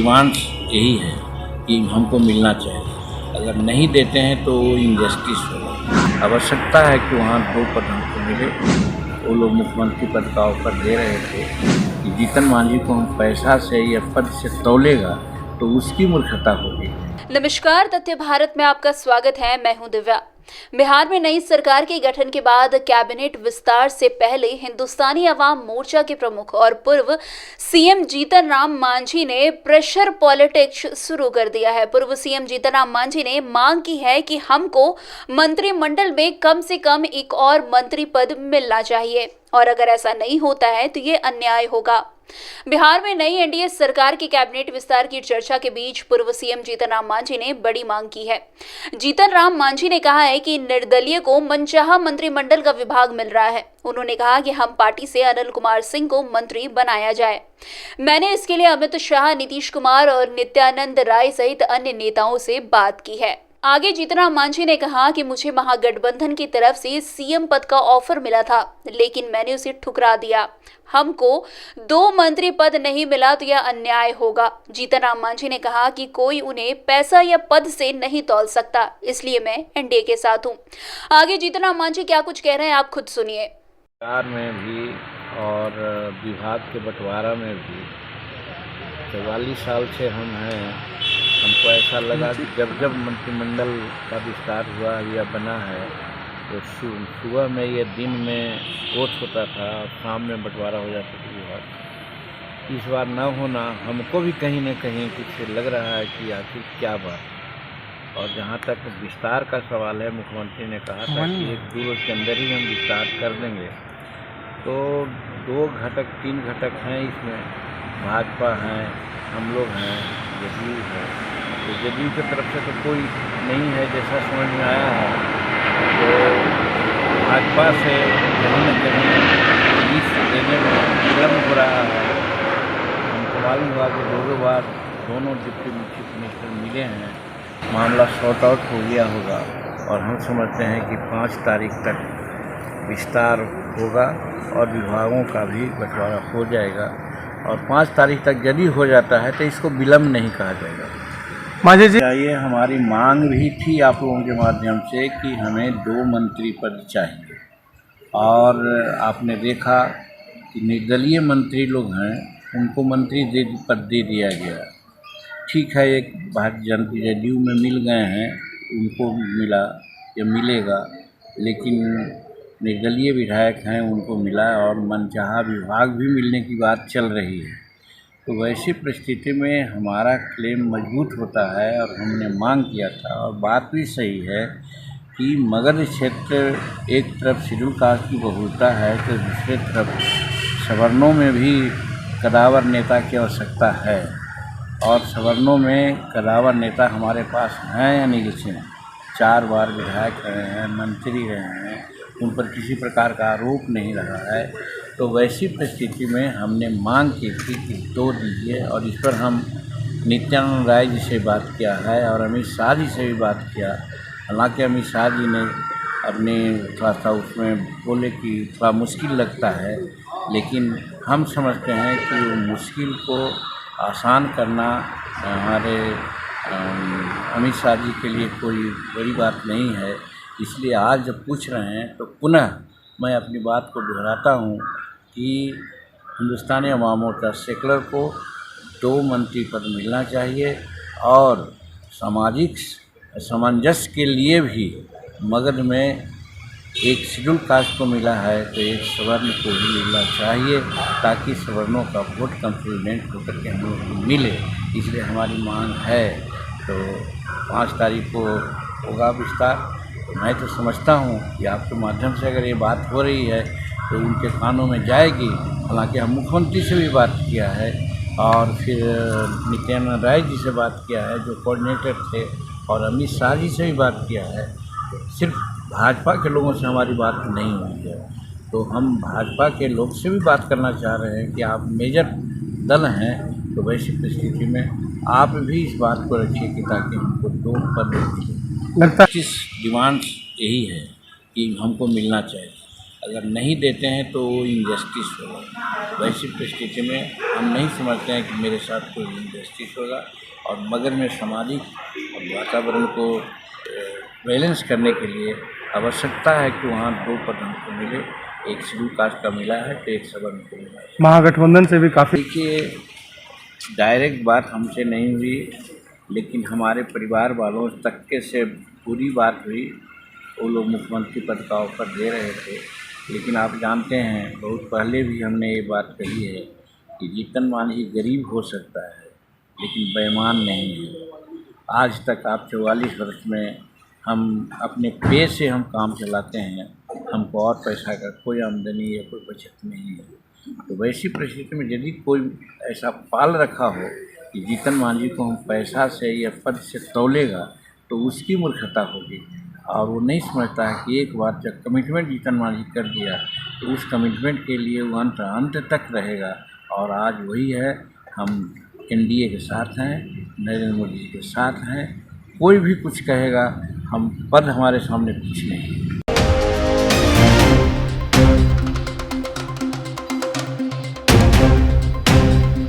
Demands यही है कि हमको मिलना चाहिए। अगर नहीं देते हैं तो वो इनजस्टिस होगा। आवश्यकता है कि वहाँ 2 पद हमको मिले। वो लोग मुख्यमंत्री पद का ऑफर दे रहे थे कि जीतन मांझी को हम पैसा से या पद से तौलेगा तो उसकी मूर्खता होगी। नमस्कार, तथ्य भारत में आपका स्वागत है। मैं हूं दिव्या। बिहार में नई सरकार के गठन के बाद कैबिनेट विस्तार से पहले हिंदुस्तानी अवाम मोर्चा के प्रमुख और पूर्व सीएम जीतन राम मांझी ने प्रेशर पॉलिटिक्स शुरू कर दिया है। पूर्व सीएम जीतन राम मांझी ने मांग की है कि हमको मंत्रिमंडल में कम से कम एक और मंत्री पद मिलना चाहिए और अगर ऐसा नहीं होता है तो ये अन्याय होगा। बिहार में नई एनडीए सरकार के कैबिनेट विस्तार की चर्चा के बीच पूर्व सीएम जीतन राम मांझी ने बड़ी मांग की है। जीतन राम मांझी ने कहा है कि निर्दलीय को मनचाहा मंत्रिमंडल का विभाग मिल रहा है। उन्होंने कहा कि हम पार्टी से अनिल कुमार सिंह को मंत्री बनाया जाए। मैंने इसके लिए अमित शाह, नीतीश कुमार और नित्यानंद राय सहित अन्य नेताओं से बात की है। आगे जीतन राम मांझी ने कहा कि मुझे महागठबंधन की तरफ से सीएम पद का ऑफर मिला था, लेकिन मैंने उसे ठुकरा दिया। हमको 2 मंत्री पद नहीं मिला तो यह अन्याय होगा। जीतन राम मांझी ने कहा कि कोई उन्हें पैसा या पद से नहीं तौल सकता, इसलिए मैं एनडीए के साथ हूं। आगे जीतन राम मांझी क्या कुछ कह रहे हैं, आप खुद सुनिए। सरकार में भी और विभाग के बंटवारा में भी 44 साल से हम हैं। हमको ऐसा लगा कि जब मंत्रिमंडल का विस्तार हुआ या बना है तो सुबह में या दिन में वोट होता था और शाम में बंटवारा हो जाता था विभाग। इस बार न होना हमको भी कहीं न कहीं कुछ लग रहा है कि आखिर क्या बात। और जहाँ तक विस्तार का सवाल है, मुख्यमंत्री ने कहा था कि 1-2 रोज के अंदर ही हम विस्तार कर देंगे। तो 2 घटक 3 घटक हैं इसमें, भाजपा हैं, हम लोग हैं, जदयू है। तो जदयू की तरफ से तो कोई नहीं है जैसा समझ में आया है। तो भाजपा से कहीं न कहीं इस देने में विलम्ब हो रहा है। हमको मालूम हुआ कि 2 बार दोनों डिप्टी चीफ मिनिस्टर मिले हैं, मामला सॉर्ट आउट हो गया होगा और हम समझते हैं कि 5 तारीख तक विस्तार होगा और विभागों का भी बंटवारा हो जाएगा। और 5 तारीख तक यदि हो जाता है तो इसको विलम्ब नहीं कहा जाएगा। मांझी जी, ये हमारी मांग भी थी आप लोगों के माध्यम से कि हमें 2 मंत्री पद चाहिए। और आपने देखा कि निर्दलीय मंत्री लोग हैं, उनको मंत्री पद दे दिया गया। ठीक है, एक भारतीय जनता जदयू में मिल गए हैं, उनको मिला या मिलेगा, लेकिन निर्दलीय विधायक हैं उनको मिला और मनचाहा विभाग भी मिलने की बात चल रही है। तो वैसी परिस्थिति में हमारा क्लेम मजबूत होता है और हमने मांग किया था। और बात भी सही है कि मगध क्षेत्र एक तरफ शेड्यूल कास्ट की बहुलता है तो दूसरे तरफ सवर्णों में भी कदावर नेता की आवश्यकता है। और सवर्णों में कदावर नेता हमारे पास हैं। अनिल सिंह 4 बार विधायक रहे हैं, मंत्री रहे हैं, उन पर किसी प्रकार का आरोप नहीं रहा है। तो वैसी परिस्थिति में हमने मांग की थी कि 2 दीजिए। और इस पर हम नित्यानंद राय जी से बात किया है और अमित शाह जी से भी बात किया। हालांकि अमित शाह जी ने अपने थोड़ा सा उसमें बोले कि थोड़ा मुश्किल लगता है, लेकिन हम समझते हैं कि वो मुश्किल को आसान करना हमारे अमित शाह जी के लिए कोई बड़ी बात नहीं है। इसलिए आज जब पूछ रहे हैं तो पुनः मैं अपनी बात को दोहराता हूँ कि हिंदुस्तानी अवाम मोर्चा सेकुलर को 2 मंत्री पद मिलना चाहिए। और सामाजिक सामंजस्य के लिए भी मगध में एक शेड्यूल कास्ट को मिला है तो एक सवर्ण को भी मिलना चाहिए, ताकि सवर्णों का वोट कंसोलिडेट होकर के हम लोग को मिले। इसलिए हमारी मांग है। तो 5 तारीख को होगा विस्तार। मैं तो समझता हूँ कि आपके माध्यम से अगर ये बात हो रही है तो उनके कानों में जाएगी। हालांकि हम मुख्यमंत्री से भी बात किया है और फिर नित्यानंद राय जी से बात किया है जो कोऑर्डिनेटर थे, और अमित शाह जी से भी बात किया है। सिर्फ भाजपा के लोगों से हमारी बात नहीं हुई है। तो हम भाजपा के लोग से भी बात करना चाह रहे हैं कि आप मेजर दल हैं, तो वैसी परिस्थिति में आप भी इस बात को रखिए कि ताकि हमको 2 पद मिले। लगता डिमांड्स यही है कि हमको मिलना चाहिए। अगर नहीं देते हैं तो वो इनजस्टिस होगा। वैसी परिस्थिति में हम नहीं समझते हैं कि मेरे साथ कोई इनजस्टिस होगा। और मगध में सामाजिक वातावरण को बैलेंस करने के लिए आवश्यकता है कि वहाँ 2 पद हमको मिले, एक शेड्यूल कास्ट का मिला है तो एक सवर्ण को मिला है। महागठबंधन से भी काफ़ी देखिए, डायरेक्ट बात हमसे नहीं हुई, लेकिन हमारे परिवार वालों तक के से पूरी बात हुई। वो लोग मुख्यमंत्री पद का ऑफर दे रहे थे, लेकिन आप जानते हैं बहुत पहले भी हमने ये बात कही है कि जीतन मांझी गरीब हो सकता है लेकिन बेईमान नहीं है। आज तक आप 44 वर्ष में हम अपने पे से हम काम चलाते हैं, हमको और पैसा का कोई आमदनी या कोई बचत नहीं है। तो वैसी परिस्थिति में यदि कोई ऐसा पाल रखा हो कि जीतन मांझी को हम पैसा से या पद से तौलेगा तो उसकी मूर्खता होगी। और वो नहीं समझता है कि एक बार जब कमिटमेंट जीतन मांझी कर दिया तो उस कमिटमेंट के लिए वो अंत तक रहेगा। और आज वही है, हम एनडीए के साथ हैं, नरेंद्र मोदी के साथ हैं। कोई भी कुछ कहेगा, हम पद हमारे सामने कुछ नहीं।